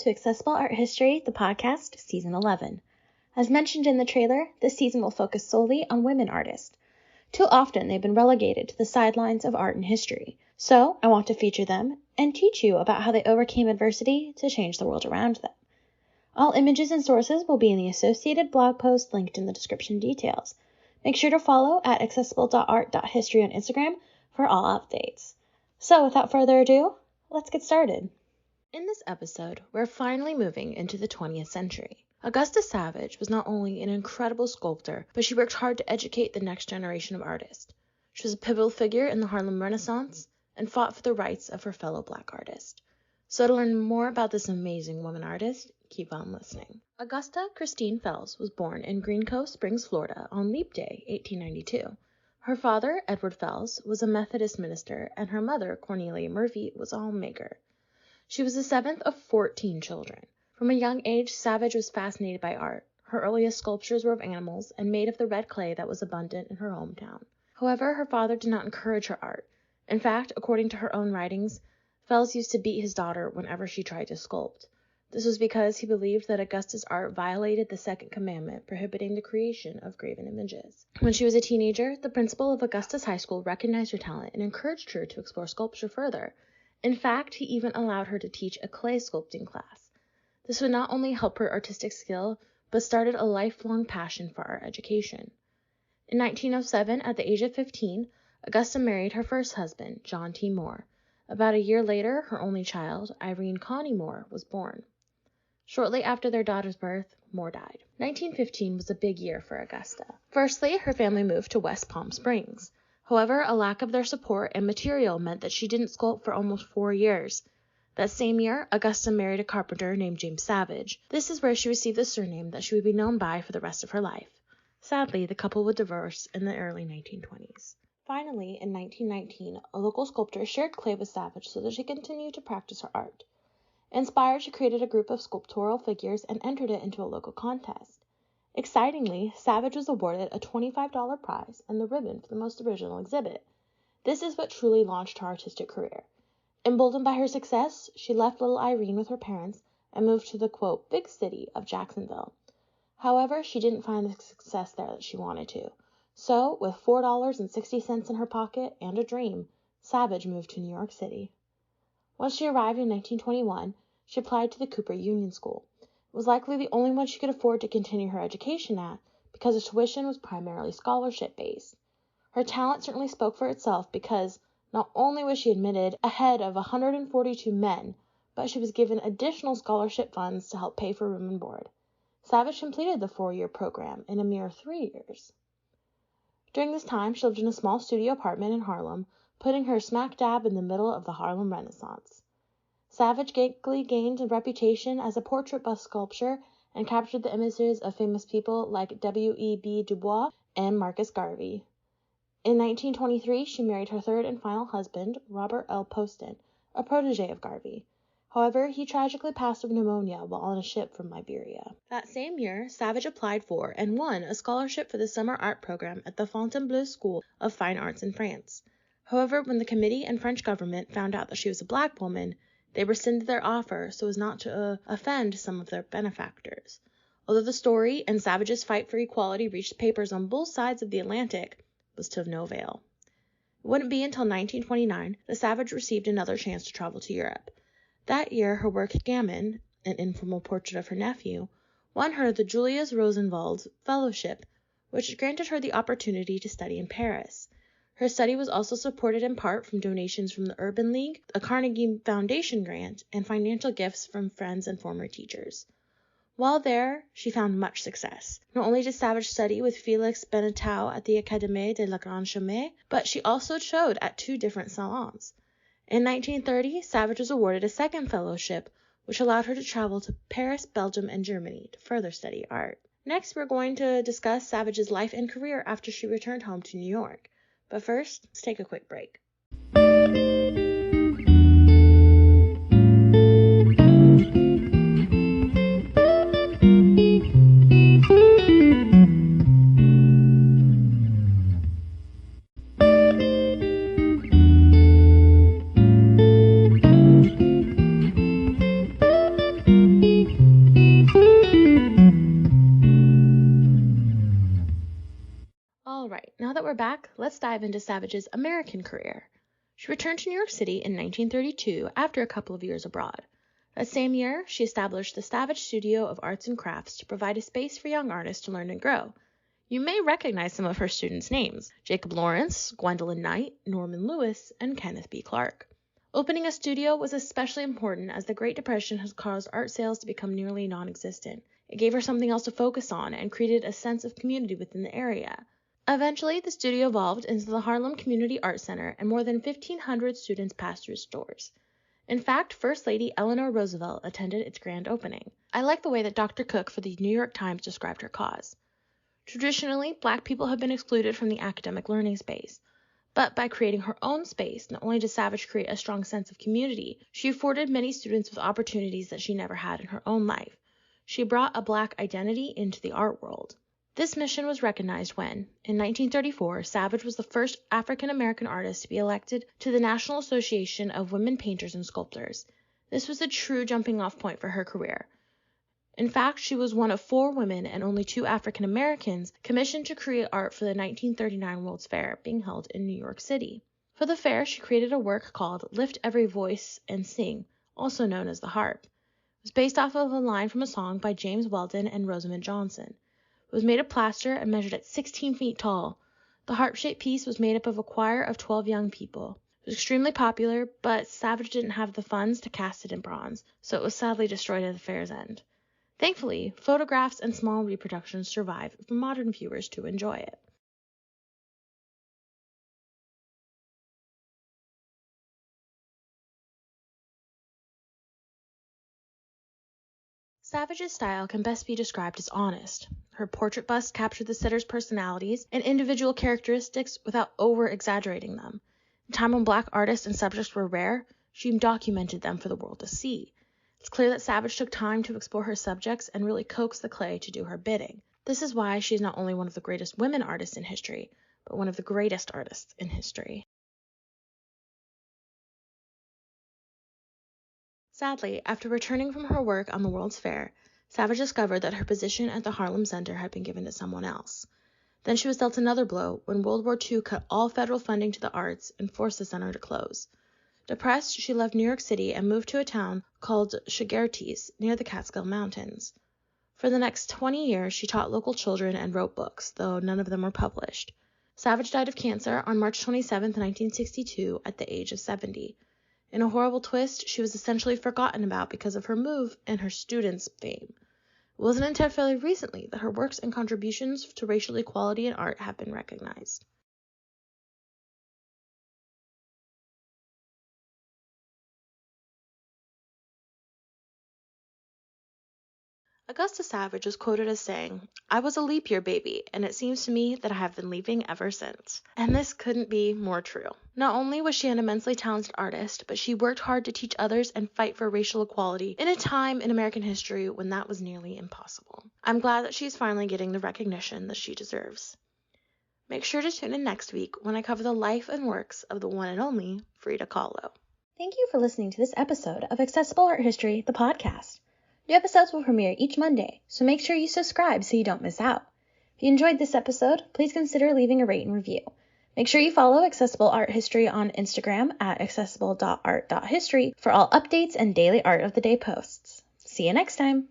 to Accessible Art History, the podcast, Season 11. As mentioned in the trailer, this season will focus solely on women artists. Too often they've been relegated to the sidelines of art and history, so I want to feature them and teach you about how they overcame adversity to change the world around them. All images and sources will be in the associated blog post linked in the description details. Make sure to follow at accessible.art.history on Instagram for all updates. So without further ado, let's get started. In this episode, we're finally moving into the 20th century. Augusta Savage was not only an incredible sculptor, but she worked hard to educate the next generation of artists. She was a pivotal figure in the Harlem Renaissance and fought for the rights of her fellow Black artists. So to learn more about this amazing woman artist, keep on listening. Augusta Christine Fells was born in Green Cove Springs, Florida on Leap Day, 1892. Her father, Edward Fells, was a Methodist minister, and her mother, Cornelia Murphy, was a homemaker. She was the seventh of 14 children. From a young age, Savage was fascinated by art. Her earliest sculptures were of animals and made of the red clay that was abundant in her hometown. However, her father did not encourage her art. In fact, according to her own writings, Fells used to beat his daughter whenever she tried to sculpt. This was because he believed that Augusta's art violated the second commandment, prohibiting the creation of graven images. When she was a teenager, the principal of Augusta's high school recognized her talent and encouraged her to explore sculpture further. In fact, he even allowed her to teach a clay sculpting class. This would not only help her artistic skill, but started a lifelong passion for art education. In 1907, at the age of 15, Augusta married her first husband, John T. Moore. About a year later, her only child, Irene Connie Moore, was born. Shortly after their daughter's birth, Moore died. 1915 was a big year for Augusta. Firstly, her family moved to West Palm Springs. However, a lack of their support and material meant that she didn't sculpt for almost 4 years. That same year, Augusta married a carpenter named James Savage. This is where she received the surname that she would be known by for the rest of her life. Sadly, the couple would divorce in the early 1920s. Finally, in 1919, a local sculptor shared clay with Savage so that she continued to practice her art. Inspired, she created a group of sculptural figures and entered it into a local contest. Excitingly, Savage was awarded a $25 prize and the ribbon for the most original exhibit. This is what truly launched her artistic career. Emboldened by her success, she left little Irene with her parents and moved to the, quote, big city of Jacksonville. However, she didn't find the success there that she wanted to. So, with $4.60 in her pocket and a dream, Savage moved to New York City. Once she arrived in 1921, she applied to the Cooper Union School. It was likely the only one she could afford to continue her education at because the tuition was primarily scholarship-based. Her talent certainly spoke for itself because not only was she admitted ahead of 142 men, but she was given additional scholarship funds to help pay for room and board. Savage completed the 4-year program in a mere 3 years. During this time, she lived in a small studio apartment in Harlem, putting her smack dab in the middle of the Harlem Renaissance. Savage quickly gained a reputation as a portrait bust sculptor and captured the images of famous people like W.E.B. Du Bois and Marcus Garvey. In 1923, she married her third and final husband, Robert L. Poston, a protege of Garvey. However, he tragically passed of pneumonia while on a ship from Liberia. That same year, Savage applied for and won a scholarship for the summer art program at the Fontainebleau School of Fine Arts in France. However, when the committee and French government found out that she was a Black woman, they rescinded their offer so as not to offend some of their benefactors. Although the story and Savage's fight for equality reached papers on both sides of the Atlantic, was to no avail. It wouldn't be until 1929 that Savage received another chance to travel to Europe. That year, her work Gammon, an informal portrait of her nephew, won her the Julius Rosenwald Fellowship, which granted her the opportunity to study in Paris. Her study was also supported in part from donations from the Urban League, a Carnegie Foundation grant, and financial gifts from friends and former teachers. While there, she found much success. Not only did Savage study with Félix Benneteau at the Académie de la Grande Chaume, but she also showed at 2 different salons. In 1930, Savage was awarded a second fellowship, which allowed her to travel to Paris, Belgium, and Germany to further study art. Next, we're going to discuss Savage's life and career after she returned home to New York. But first, let's take a quick break. back, let's dive into Savage's American career. She returned to New York City in 1932 after a couple of years abroad. That same year, she established the Savage Studio of Arts and Crafts to provide a space for young artists to learn and grow. You may recognize some of her students' names: Jacob Lawrence, Gwendolyn Knight, Norman Lewis, and Kenneth B. Clark. Opening a studio was especially important as the Great Depression has caused art sales to become nearly non-existent. It gave her something else to focus on and created a sense of community within the area. Eventually, the studio evolved into the Harlem Community Art Center, and more than 1,500 students passed through its doors. In fact, First Lady Eleanor Roosevelt attended its grand opening. I like the way that Dr. Cook for the New York Times described her cause. Traditionally, Black people have been excluded from the academic learning space. But by creating her own space, not only did Savage create a strong sense of community, she afforded many students with opportunities that she never had in her own life. She brought a Black identity into the art world. This mission was recognized when, in 1934, Savage was the first African-American artist to be elected to the National Association of Women Painters and Sculptors. This was a true jumping-off point for her career. In fact, she was one of 4 women and only 2 African Americans commissioned to create art for the 1939 World's Fair being held in New York City. For the fair, she created a work called Lift Every Voice and Sing, also known as the harp. It was based off of a line from a song by James Weldon and Rosamond Johnson. It was made of plaster and measured at 16 feet tall. The harp-shaped piece was made up of a choir of 12 young people. It was extremely popular, but Savage didn't have the funds to cast it in bronze, so it was sadly destroyed at the fair's end. Thankfully, photographs and small reproductions survive for modern viewers to enjoy it. Savage's style can best be described as honest. Her portrait bust captured the sitter's personalities and individual characteristics without over-exaggerating them. In a time when Black artists and subjects were rare, she documented them for the world to see. It's clear that Savage took time to explore her subjects and really coax the clay to do her bidding. This is why she is not only one of the greatest women artists in history, but one of the greatest artists in history. Sadly, after returning from her work on the World's Fair, Savage discovered that her position at the Harlem Center had been given to someone else. Then she was dealt another blow when World War II cut all federal funding to the arts and forced the center to close. Depressed, she left New York City and moved to a town called Shigerties near the Catskill Mountains. For the next 20 years, she taught local children and wrote books, though none of them were published. Savage died of cancer on March 27, 1962, at the age of 70. In a horrible twist, she was essentially forgotten about because of her move and her students' fame. It wasn't until fairly recently that her works and contributions to racial equality in art have been recognized. Augusta Savage was quoted as saying, "I was a leap year baby, and it seems to me that I have been leaping ever since." And this couldn't be more true. Not only was she an immensely talented artist, but she worked hard to teach others and fight for racial equality in a time in American history when that was nearly impossible. I'm glad that she's finally getting the recognition that she deserves. Make sure to tune in next week when I cover the life and works of the one and only Frida Kahlo. Thank you for listening to this episode of Accessible Art History, the podcast. New episodes will premiere each Monday, so make sure you subscribe so you don't miss out. If you enjoyed this episode, please consider leaving a rate and review. Make sure you follow Accessible Art History on Instagram at accessible.art.history for all updates and daily Art of the Day posts. See you next time!